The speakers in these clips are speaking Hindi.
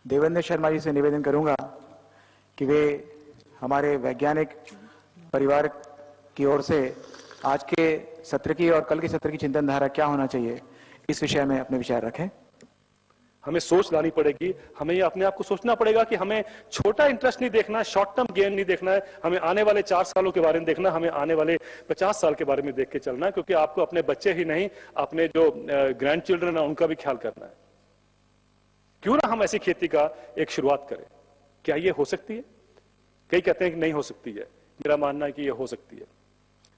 देवेंद्र शर्मा जी से निवेदन करूंगा कि वे हमारे वैज्ञानिक परिवार की ओर से आज के सत्र की और कल के सत्र की चिंतन धारा क्या होना चाहिए, इस विषय में अपने विचार रखें। हमें सोच लानी पड़ेगी, हमें ये अपने आप को सोचना पड़ेगा कि हमें छोटा इंटरेस्ट नहीं देखना है, शॉर्ट टर्म गेन नहीं देखना है, हमें आने वाले 4 सालों के बारे में देखना, हमें आने वाले 50 साल के बारे में देख के चलना है, क्योंकि आपको अपने बच्चे ही नहीं, अपने जो ग्रैंड चिल्ड्रन है उनका भी ख्याल करना है। क्यों ना हम ऐसी खेती का एक शुरुआत करें। क्या ये हो सकती है? कई कहते हैं कि नहीं हो सकती है, मेरा मानना है कि ये हो सकती है।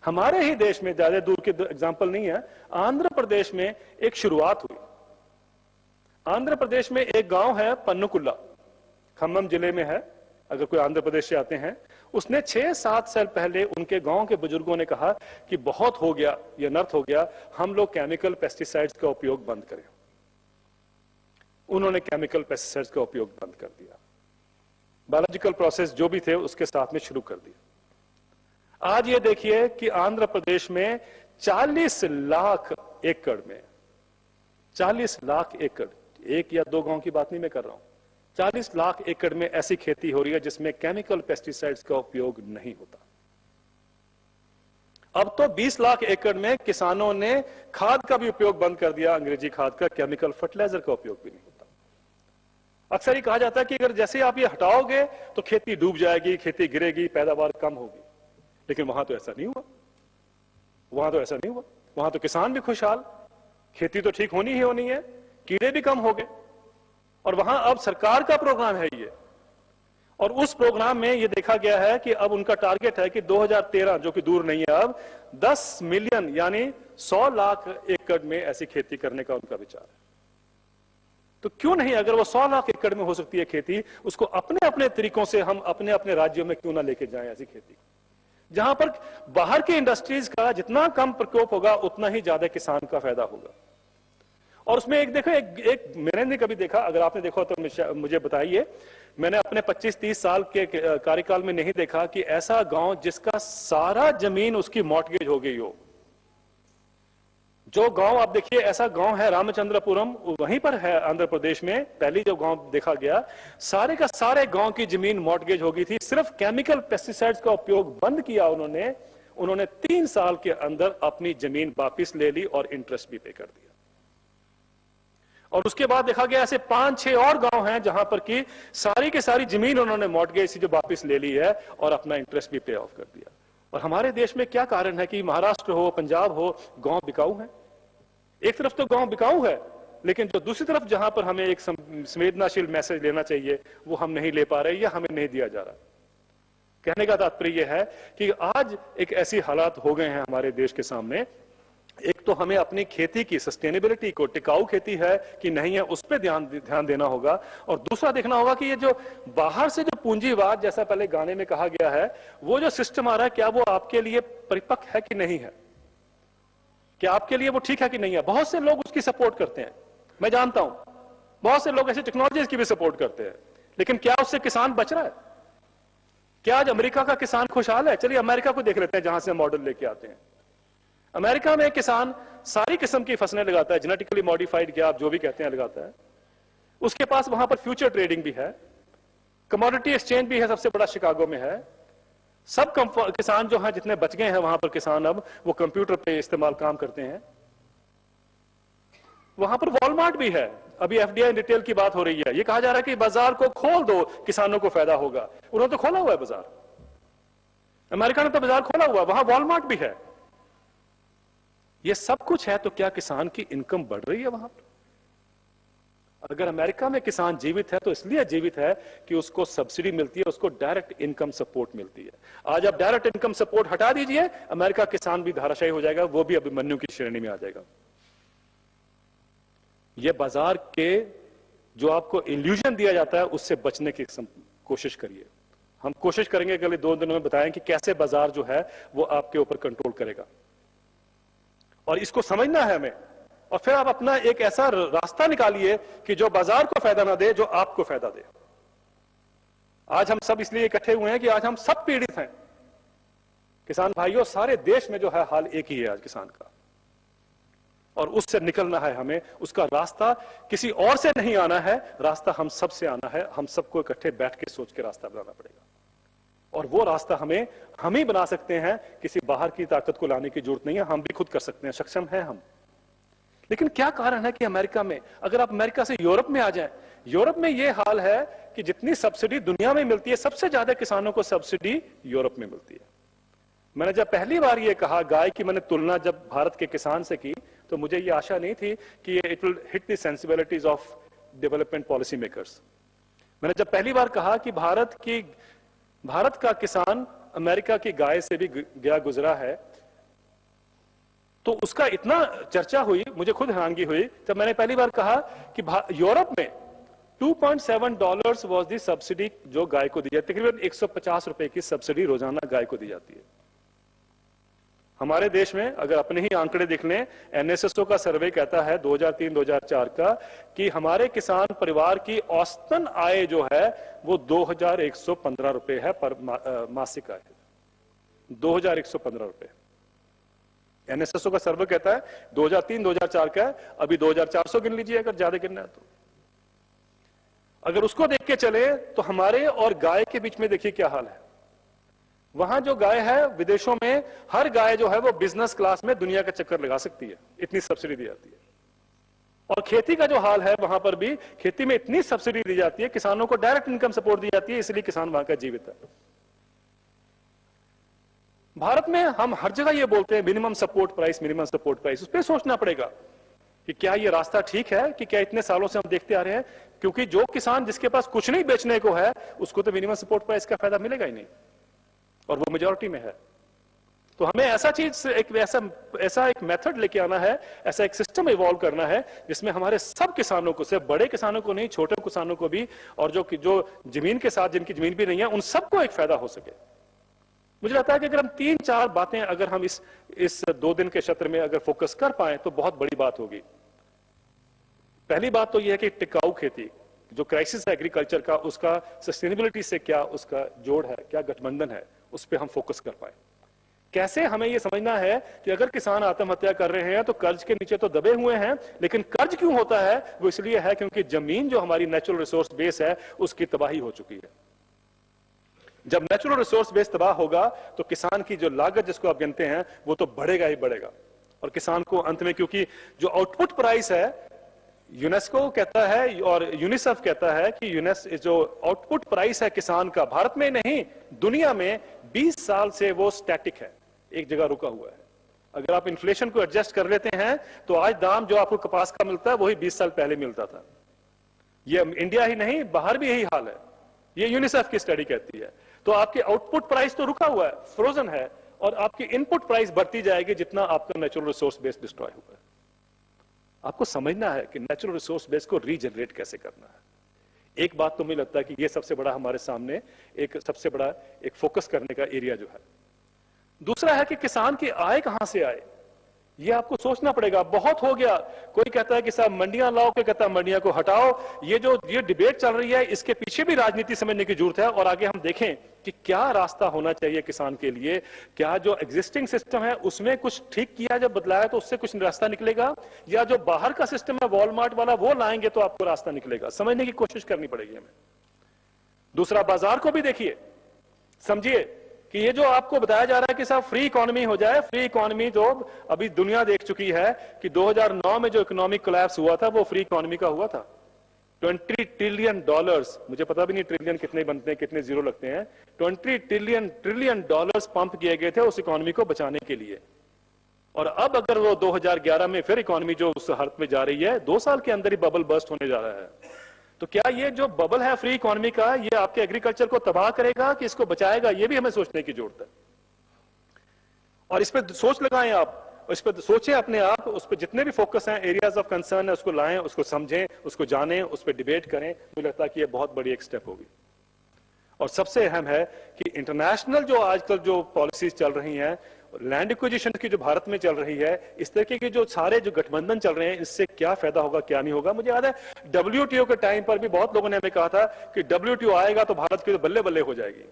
हमारे ही देश में, ज्यादा दूर के एग्जाम्पल नहीं है, आंध्र प्रदेश में एक शुरुआत हुई। आंध्र प्रदेश में एक गांव है पन्नुकुल्ला, खम्मम जिले में है। अगर कोई आंध्र प्रदेश से आते हैं, उसने 6-7 साल पहले उनके गांव के बुजुर्गों ने कहा कि बहुत हो गया, ये अनर्थ हो गया, हम लोग केमिकल पेस्टिसाइड्स का उपयोग बंद करें। उन्होंने केमिकल पेस्टिसाइड्स का उपयोग बंद कर दिया, बायोलॉजिकल प्रोसेस जो भी थे उसके साथ में शुरू कर दिया। आज ये देखिए कि आंध्र प्रदेश में 40 लाख एकड़ में, 40 लाख एकड़, एक या दो गांव की बात नहीं मैं कर रहा हूं, 40 लाख एकड़ में ऐसी खेती हो रही है जिसमें केमिकल पेस्टिसाइड्स का उपयोग नहीं होता। अब तो 20 लाख एकड़ में किसानों ने खाद का भी उपयोग बंद कर दिया, अंग्रेजी खाद का, केमिकल फर्टिलाइजर का उपयोग भी नहीं होता। अक्सर ही कहा जाता है कि अगर जैसे आप ये हटाओगे तो खेती डूब जाएगी, खेती गिरेगी, पैदावार कम होगी, लेकिन वहां तो ऐसा नहीं हुआ। वहां तो ऐसा नहीं हुआ, वहां तो किसान भी खुशहाल, खेती तो ठीक होनी ही होनी है, कीड़े भी कम हो गए। और वहां अब सरकार का प्रोग्राम है ये, और उस प्रोग्राम में ये देखा गया है कि अब उनका टारगेट है कि 2013, जो कि दूर नहीं है, अब 10 मिलियन यानी 100 लाख एकड़ में ऐसी खेती करने का उनका विचार है। तो क्यों नहीं, अगर वो 100 लाख एकड़ में हो सकती है खेती, उसको अपने अपने तरीकों से हम अपने अपने राज्यों में क्यों ना लेके जाएं ऐसी खेती, जहां पर बाहर की इंडस्ट्रीज का जितना कम प्रकोप होगा उतना ही ज्यादा किसान का फायदा होगा। और उसमें एक देखो, एक मैंने नहीं कभी देखा, अगर आपने देखा तो मुझे बताइए, मैंने अपने 25-30 साल के कार्यकाल में नहीं देखा कि ऐसा गांव जिसका सारा जमीन उसकी मॉर्टगेज हो गई हो। जो गांव आप देखिए, ऐसा गांव है रामचंद्रपुरम, वहीं पर है आंध्र प्रदेश में, पहली जो गांव देखा गया, सारे का सारे गांव की जमीन मॉर्टगेज हो गई थी। सिर्फ केमिकल पेस्टिसाइड्स का उपयोग बंद किया उन्होंने 3 साल के अंदर अपनी जमीन वापस ले ली और इंटरेस्ट भी पे कर दिया। और उसके बाद देखा गया ऐसे 5-6 और गांव हैं जहां पर की सारी की सारी जमीन उन्होंने मॉर्टगेज से जो वापस ले ली है और अपना इंटरेस्ट भी पे ऑफ कर दिया। और हमारे देश में क्या कारण है कि महाराष्ट्र हो, पंजाब हो, गांव बिकाऊ है। एक तरफ तो गांव बिकाऊ है, लेकिन जो दूसरी तरफ जहां पर हमें एक संवेदनशील मैसेज लेना चाहिए वो हम नहीं ले पा रहे या हमें नहीं दिया जा रहा। कहने का तात्पर्य यह है कि आज एक ऐसी हालात हो गए हैं हमारे देश के सामने, एक तो हमें अपनी खेती की सस्टेनेबिलिटी को, टिकाऊ खेती है कि नहीं है, उस पर ध्यान देना होगा। और दूसरा देखना होगा कि ये जो बाहर से जो पूंजीवाद, जैसा पहले गाने में कहा गया है, वो जो सिस्टम आ रहा है, क्या वो आपके लिए परिपक्व है कि नहीं है, क्या आपके लिए वो ठीक है कि नहीं है। बहुत से लोग उसकी सपोर्ट करते हैं, मैं जानता हूं, बहुत से लोग ऐसी टेक्नोलॉजीज की भी सपोर्ट करते हैं, लेकिन क्या उससे किसान बच रहा है? क्या आज अमेरिका का किसान खुशहाल है? चलिए अमेरिका को देख लेते हैं, जहां से मॉडल लेके आते हैं। अमेरिका में किसान सारी किस्म की फसलें लगाता है, जेनेटिकली मॉडिफाइड, क्या आप जो भी कहते हैं लगाता है। उसके पास वहां पर फ्यूचर ट्रेडिंग भी है, कमोडिटी एक्सचेंज भी है, सबसे बड़ा शिकागो में है। सब किसान जो हैं, जितने बच गए हैं वहां पर किसान, अब वो कंप्यूटर पे इस्तेमाल काम करते हैं। वहां पर वॉलमार्ट भी है। अभी एफडीआई रिटेल की बात हो रही है, ये कहा जा रहा है कि बाजार को खोल दो, किसानों को फायदा होगा। उन्होंने तो खोला हुआ है बाजार, अमेरिका ने तो बाजार खोला हुआ, वहां वॉलमार्ट भी है। ये सब कुछ है, तो क्या किसान की इनकम बढ़ रही है वहां पर? अगर अमेरिका में किसान जीवित है तो इसलिए जीवित है कि उसको सब्सिडी मिलती है, उसको डायरेक्ट इनकम सपोर्ट मिलती है। आज आप डायरेक्ट इनकम सपोर्ट हटा दीजिए, अमेरिका किसान भी धाराशायी हो जाएगा, वो भी अभिमन्यु की श्रेणी में आ जाएगा। यह बाजार के जो आपको इल्यूजन दिया जाता है उससे बचने की कोशिश करिए। हम कोशिश करेंगे कि अगले 2 दिनों में बताएं कि कैसे बाजार जो है वो आपके ऊपर कंट्रोल करेगा, और इसको समझना है हमें। और फिर आप अपना एक ऐसा रास्ता निकालिए कि जो बाजार को फायदा ना दे, जो आपको फायदा दे। आज हम सब इसलिए इकट्ठे हुए हैं कि आज हम सब पीड़ित हैं, किसान भाइयों। सारे देश में जो है हाल एक ही है आज किसान का। और उससे निकलना है हमें। उसका रास्ता किसी और से नहीं आना है, रास्ता हम सब से आना है। हम सबको इकट्ठे बैठ के सोच के रास्ता बनाना पड़ेगा, और वो रास्ता हम ही बना सकते हैं। किसी बाहर की ताकत को लाने की जरूरत नहीं है, हम भी खुद कर सकते हैं, सक्षम हैं हम। लेकिन क्या कारण है कि अमेरिका में, अगर आप अमेरिका से यूरोप में आ जाएं, यूरोप में ये हाल है कि जितनी सब्सिडी दुनिया में मिलती है, सबसे ज्यादा किसानों को सब्सिडी यूरोप में मिलती है। मैंने जब पहली बार ये कहा, गाय की मैंने तुलना जब भारत के किसान से की, तो मुझे ये आशा नहीं थी कि it will hit the sensibilities of development policy makers. मैंने जब पहली बार कहा कि भारत का किसान अमेरिका की गाय से भी गया गुजरा है, तो उसका इतना चर्चा हुई, मुझे खुद हैरानगी हुई जब मैंने पहली बार कहा कि यूरोप में $2.7 वॉज दी सब्सिडी जो गाय को दी जाती है। तकरीबन 150 रुपए की सब्सिडी रोजाना गाय को दी जाती है। हमारे देश में अगर अपने ही आंकड़े देख लें, एनएसएसओ का सर्वे कहता है 2003-2004 का कि हमारे किसान परिवार की औसतन आय जो है वो 2115 रुपए है पर मासिक आय, 2115 रुपए। एनएसएसओ का सर्वे कहता है 2003-2004 का है, अभी 2400 गिन लीजिए अगर ज्यादा गिनना है तो। अगर उसको देख के चले तो हमारे और गाय के बीच में देखिए क्या हाल है। वहां जो गाय है विदेशों में, हर गाय जो है वो बिजनेस क्लास में दुनिया का चक्कर लगा सकती है, इतनी सब्सिडी दी जाती है। और खेती का जो हाल है, वहां पर भी खेती में इतनी सब्सिडी दी जाती है, किसानों को डायरेक्ट इनकम सपोर्ट दी जाती है, इसलिए किसान वहां का जीवित है। भारत में हम हर जगह ये बोलते हैं मिनिमम सपोर्ट प्राइस, उस पर सोचना पड़ेगा कि क्या ये रास्ता ठीक है, कि क्या इतने सालों से हम देखते आ रहे हैं। क्योंकि जो किसान जिसके पास कुछ नहीं बेचने को है, उसको तो मिनिमम सपोर्ट प्राइस का फायदा मिलेगा ही नहीं, और वो मेजॉरिटी में है। तो हमें ऐसा चीज, ऐसा एक मेथड लेके आना है, ऐसा एक सिस्टम इवॉल्व करना है जिसमें हमारे सब किसानों को, सिर्फ बड़े किसानों को नहीं, छोटे किसानों को भी, और जो जमीन के साथ जिनकी जमीन भी नहीं है, उन सबको एक फायदा हो सके। मुझे लगता है कि अगर हम 3-4 बातें अगर हम इस 2 दिन के सत्र में अगर फोकस कर पाए तो बहुत बड़ी बात होगी। पहली बात तो यह है कि टिकाऊ खेती, जो क्राइसिस है एग्रीकल्चर का, उसका सस्टेनेबिलिटी से क्या उसका जोड़ है, क्या गठबंधन है, उस पर हम फोकस कर पाए। कैसे हमें यह समझना है कि अगर किसान आत्महत्या कर रहे हैं तो कर्ज के नीचे तो दबे हुए हैं, लेकिन कर्ज क्यों होता है? वो इसलिए है क्योंकि जमीन जो हमारी नेचुरल रिसोर्स बेस है उसकी तबाही हो चुकी है। जब नेचुरल रिसोर्स बेस तबाह होगा तो किसान की जो लागत जिसको आप गिनते हैं वो तो बढ़ेगा ही बढ़ेगा, और किसान को अंत में, क्योंकि जो आउटपुट प्राइस है, यूनेस्को कहता है और यूनिसेफ कहता है कि जो आउटपुट प्राइस है किसान का, भारत में नहीं दुनिया में 20 साल से वो स्टैटिक है, एक जगह रुका हुआ है। अगर आप इन्फ्लेशन को एडजस्ट कर लेते हैं तो आज दाम जो आपको कपास का मिलता है वही 20 साल पहले मिलता था। ये इंडिया ही नहीं, बाहर भी यही हाल है, ये यूनिसेफ की स्टडी कहती है। तो आपके आउटपुट प्राइस तो रुका हुआ है, फ्रोजन है, और आपकी इनपुट प्राइस बढ़ती जाएगी जितना आपका नेचुरल रिसोर्स बेस डिस्ट्रॉय हुआ है। आपको समझना है कि नेचुरल रिसोर्स बेस को रीजनरेट कैसे करना है। एक बात तो मुझे लगता है कि यह सबसे बड़ा हमारे सामने सबसे बड़ा एक फोकस करने का एरिया जो है। दूसरा है कि किसान की आय कहां से आए, ये आपको सोचना पड़ेगा। बहुत हो गया, कोई कहता है कि साहब मंडियां लाओ, कोई कहता है मंडियां को हटाओ। ये डिबेट चल रही है, इसके पीछे भी राजनीति समझने की जरूरत है, और आगे हम देखें कि क्या रास्ता होना चाहिए किसान के लिए। क्या जो एग्जिस्टिंग सिस्टम है उसमें कुछ ठीक किया, जब बदलाया तो उससे कुछ रास्ता निकलेगा, या जो बाहर का सिस्टम है वॉलमार्ट वाला वो लाएंगे तो आपको रास्ता निकलेगा। समझने की कोशिश करनी पड़ेगी हमें। दूसरा, बाजार को भी देखिए, समझिए कि ये जो आपको बताया जा रहा है कि साहब फ्री इकोनॉमी हो जाए, फ्री इकोनॉमी तो अभी दुनिया देख चुकी है कि 2009 में जो इकोनॉमिक कोलैप्स हुआ था वो फ्री इकोनॉमी का हुआ था। $20 ट्रिलियन, मुझे पता भी नहीं ट्रिलियन कितने बनते हैं, कितने जीरो लगते हैं, $20 ट्रिलियन पंप किए गए थे उस इकोनॉमी को बचाने के लिए। और अब अगर वो 2011 में फिर इकोनॉमी जो उस हालत में जा रही है, 2 साल के अंदर ही बबल बर्स्ट होने जा रहा है। तो क्या ये जो बबल है फ्री इकोनॉमी का, ये आपके एग्रीकल्चर को तबाह करेगा कि इसको बचाएगा? ये भी हमें सोचने की जरूरत है, और इस पर सोच लगाएं आप, इस पर सोचें अपने आप, उस पर जितने भी फोकस हैं, एरियाज ऑफ कंसर्न है, उसको लाएं, उसको समझें, उसको जानें, उस पर डिबेट करें। मुझे लगता है कि ये बहुत बड़ी एक स्टेप होगी। और सबसे अहम है कि इंटरनेशनल जो आजकल जो पॉलिसीज चल रही हैं, लैंड एक्विजिशन की जो भारत में चल रही है, इस तरीके के जो सारे जो गठबंधन चल रहे हैं, इससे क्या फायदा होगा क्या नहीं होगा। मुझे याद है WTO के टाइम पर भी बहुत लोगों ने हमें कहा था कि WTO आएगा तो भारत की तो बल्ले बल्ले हो जाएगी।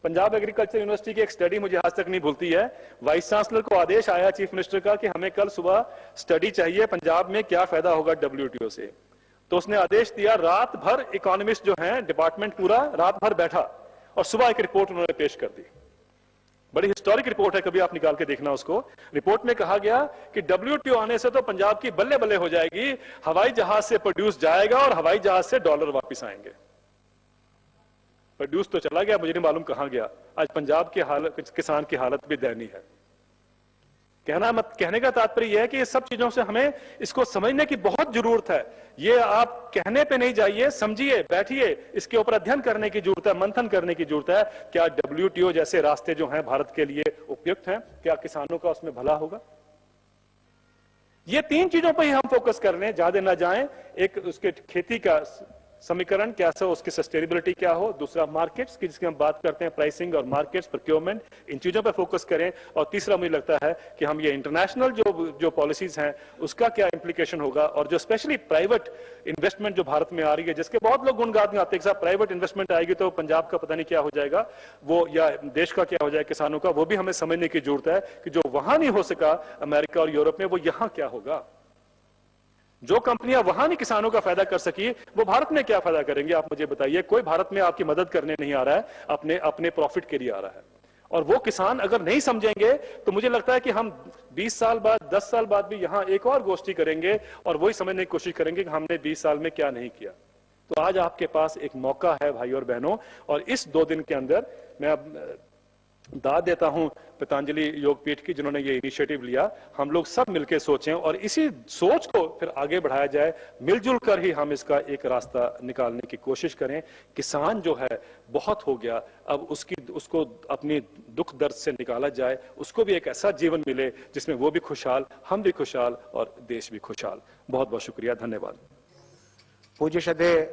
पंजाब एग्रीकल्चर यूनिवर्सिटी की एक स्टडी मुझे आज तक नहीं भूलती है। वाइस चांसलर को आदेश आया चीफ मिनिस्टर का कि हमें कल सुबह स्टडी चाहिए पंजाब में क्या फायदा होगा WTO से, तो उसने आदेश दिया, रात भर इकोनॉमिस्ट जो हैं डिपार्टमेंट पूरा रात भर बैठा और सुबह एक रिपोर्ट उन्होंने पेश कर दी। बड़ी हिस्टोरिक रिपोर्ट है, कभी आप निकाल के देखना उसको। रिपोर्ट में कहा गया कि WTO आने से तो पंजाब की बल्ले बल्ले हो जाएगी, हवाई जहाज से प्रोड्यूस जाएगा और हवाई जहाज से डॉलर वापिस आएंगे। प्रोड्यूस तो चला गया, मुझे नहीं मालूम कहां गया। आज पंजाब की हालत, किसान की हालत भी दयनीय है। कहने का तात्पर्य यह है कि ये सब चीजों से हमें इसको समझने की बहुत जरूरत है। ये आप कहने पे नहीं जाइए, समझिए, बैठिए, इसके ऊपर अध्ययन करने की जरूरत है, मंथन करने की जरूरत है। क्या WTO जैसे रास्ते जो हैं भारत के लिए उपयुक्त हैं? क्या किसानों का उसमें भला होगा? ये तीन चीजों पर ही हम फोकस कर रहे हैं, ज्यादा ना जाएं। एक उसके खेती का समीकरण कैसा हो, उसकी सस्टेनेबिलिटी क्या हो, दूसरा मार्केट्स की जिसकी हम बात करते हैं, प्राइसिंग और मार्केट्स, प्रोक्योरमेंट, इन चीजों पर फोकस करें। और तीसरा मुझे लगता है कि हम ये इंटरनेशनल जो पॉलिसीज हैं उसका क्या इंप्लीकेशन होगा, और जो स्पेशली प्राइवेट इन्वेस्टमेंट जो भारत में आ रही है, जिसके बहुत लोग गुणगान गाते हैं, प्राइवेट इन्वेस्टमेंट आएगी तो पंजाब का पता नहीं क्या हो जाएगा वो, या देश का क्या हो जाएगा, किसानों का, वो भी हमें समझने की जरूरत है कि जो वहां नहीं हो सका अमेरिका और यूरोप में, वो यहां क्या होगा। जो कंपनियां वहां नहीं किसानों का फायदा कर सकी, वो भारत में क्या फायदा करेंगे, आप मुझे बताइए। कोई भारत में आपकी मदद करने नहीं आ रहा है, अपने प्रॉफिट के लिए आ रहा है। और वो किसान अगर नहीं समझेंगे तो मुझे लगता है कि हम 20 साल बाद, 10 साल बाद भी यहां एक और गोष्ठी करेंगे और वही समझने की कोशिश करेंगे कि हमने 20 साल में क्या नहीं किया। तो आज आपके पास एक मौका है भाई और बहनों, और इस 2 दिन के अंदर मैं अब दाद देता हूं पतंजलि योगपीठ की, जिन्होंने ये इनिशिएटिव लिया। हम लोग सब मिलकर सोचें और इसी सोच को फिर आगे बढ़ाया जाए। मिलजुल कर ही हम इसका एक रास्ता निकालने की कोशिश करें। किसान जो है बहुत हो गया, अब उसको अपनी दुख दर्द से निकाला जाए, उसको भी एक ऐसा जीवन मिले जिसमें वो भी खुशहाल, हम भी खुशहाल और देश भी खुशहाल। बहुत बहुत शुक्रिया, धन्यवाद। पूज्य श्रद्धेय